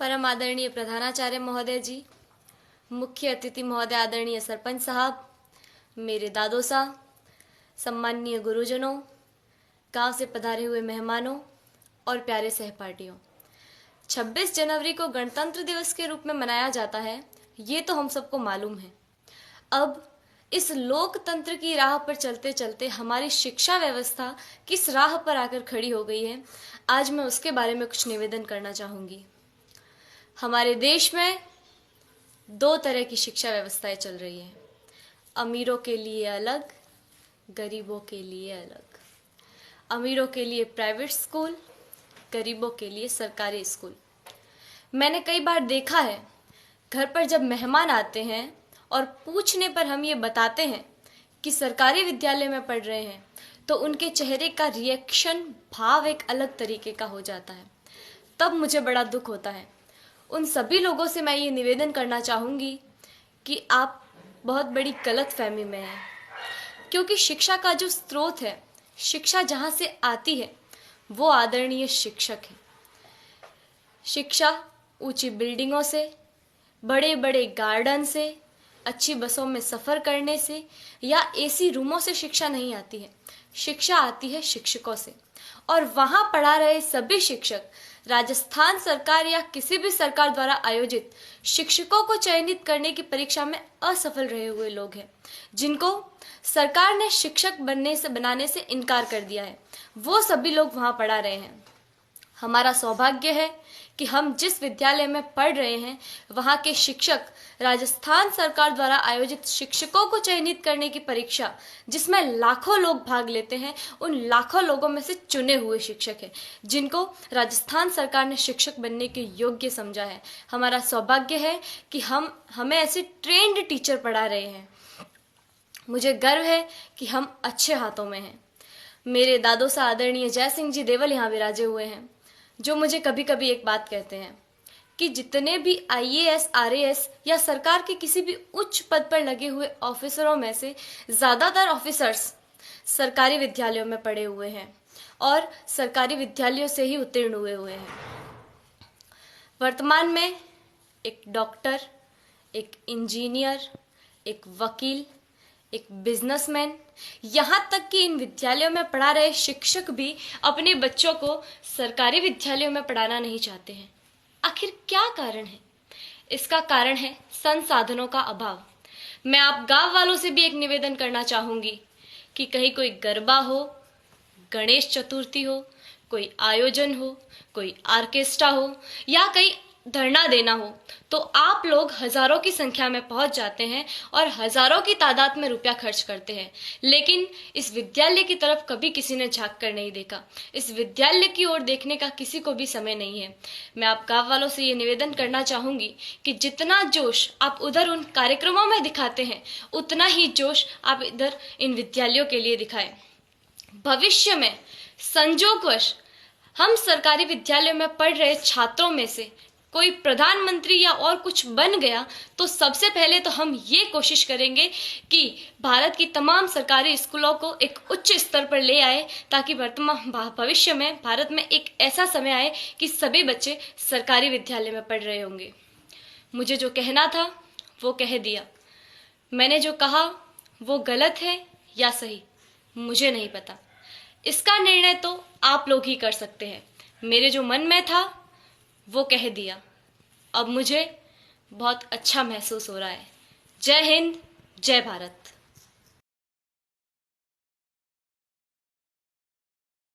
परम आदरणीय प्रधानाचार्य महोदय जी, मुख्य अतिथि महोदय आदरणीय सरपंच साहब, मेरे दादो साहब, सम्माननीय गुरुजनों, गांव से पधारे हुए मेहमानों और प्यारे सहपाठियों। 26 जनवरी को गणतंत्र दिवस के रूप में मनाया जाता है, ये तो हम सबको मालूम है। अब इस लोकतंत्र की राह पर चलते चलते हमारी शिक्षा व्यवस्था किस राह पर आकर खड़ी हो गई है, आज मैं उसके बारे में कुछ निवेदन करना चाहूँगी। हमारे देश में दो तरह की शिक्षा व्यवस्थाएं चल रही हैं, अमीरों के लिए अलग, गरीबों के लिए अलग। अमीरों के लिए प्राइवेट स्कूल, गरीबों के लिए सरकारी स्कूल। मैंने कई बार देखा है, घर पर जब मेहमान आते हैं और पूछने पर हम ये बताते हैं कि सरकारी विद्यालय में पढ़ रहे हैं, तो उनके चेहरे का रिएक्शन, भाव एक अलग तरीके का हो जाता है। तब मुझे बड़ा दुख होता है। उन सभी लोगों से मैं ये निवेदन करना चाहूँगी कि आप बहुत बड़ी गलतफहमी में हैं, क्योंकि शिक्षा का जो स्रोत है, शिक्षा जहाँ से आती है, वो आदरणीय शिक्षक है। शिक्षा ऊंची बिल्डिंगों से, बड़े बड़े गार्डन से, अच्छी बसों में सफ़र करने से या एसी रूमों से शिक्षा नहीं आती है। शिक्षा आती है शिक्षकों से, और वहाँ पढ़ा रहे सभी शिक्षक राजस्थान सरकार या किसी भी सरकार द्वारा आयोजित शिक्षकों को चयनित करने की परीक्षा में असफल रहे हुए लोग हैं, जिनको सरकार ने शिक्षक बनाने से इनकार कर दिया है। वो सभी लोग वहाँ पढ़ा रहे हैं। हमारा सौभाग्य है कि हम जिस विद्यालय में पढ़ रहे हैं, वहाँ के शिक्षक राजस्थान सरकार द्वारा आयोजित शिक्षकों को चयनित करने की परीक्षा, जिसमें लाखों लोग भाग लेते हैं, उन लाखों लोगों में से चुने हुए शिक्षक हैं, जिनको राजस्थान सरकार ने शिक्षक बनने के योग्य समझा है। हमारा सौभाग्य है कि हमें ऐसे ट्रेंड टीचर पढ़ा रहे हैं। मुझे गर्व है कि हम अच्छे हाथों में हैं। मेरे दादो सा आदरणीय जय सिंह जी देवल यहाँ विराजे हुए हैं, जो मुझे कभी कभी एक बात कहते हैं कि जितने भी आईएएस, आरएएस या सरकार के किसी भी उच्च पद पर लगे हुए ऑफिसरों में से ज़्यादातर ऑफिसर्स सरकारी विद्यालयों में पढ़े हुए हैं और सरकारी विद्यालयों से ही उत्तीर्ण हुए हैं। वर्तमान में एक डॉक्टर, एक इंजीनियर, एक वकील, एक बिजनेसमैन, यहाँ तक कि इन विद्यालयों में पढ़ा रहे शिक्षक भी अपने बच्चों को सरकारी विद्यालयों में पढ़ाना नहीं चाहते हैं। आखिर क्या कारण है? इसका कारण है संसाधनों का अभाव। मैं आप गांव वालों से भी एक निवेदन करना चाहूँगी कि कहीं कोई गरबा हो, गणेश चतुर्थी हो, कोई आयोजन हो, कोई आर्केस्ट्रा हो या कहीं धरना देना हो, तो आप लोग हजारों की संख्या में पहुंच जाते हैं और हजारों की तादाद में रुपया खर्च करते हैं, लेकिन इस विद्यालय की तरफ कभी किसी ने झांक कर नहीं देखा। इस विद्यालय की ओर देखने का किसी को भी समय नहीं है। मैं आप गांव वालों से ये निवेदन करना चाहूंगी कि जितना जोश आप उधर उन कार्यक्रमों में दिखाते हैं, उतना ही जोश आप इधर इन विद्यालयों के लिए दिखाएं। भविष्य में संजोगवश हम सरकारी विद्यालयों में पढ़ रहे छात्रों में से कोई प्रधानमंत्री या और कुछ बन गया, तो सबसे पहले तो हम ये कोशिश करेंगे कि भारत की तमाम सरकारी स्कूलों को एक उच्च स्तर पर ले आए, ताकि वर्तमान भविष्य में भारत में एक ऐसा समय आए कि सभी बच्चे सरकारी विद्यालय में पढ़ रहे होंगे। मुझे जो कहना था वो कह दिया। मैंने जो कहा वो गलत है या सही, मुझे नहीं पता। इसका निर्णय तो आप लोग ही कर सकते हैं। मेरे जो मन में था वो कह दिया। अब मुझे बहुत अच्छा महसूस हो रहा है। जय हिंद, जय भारत।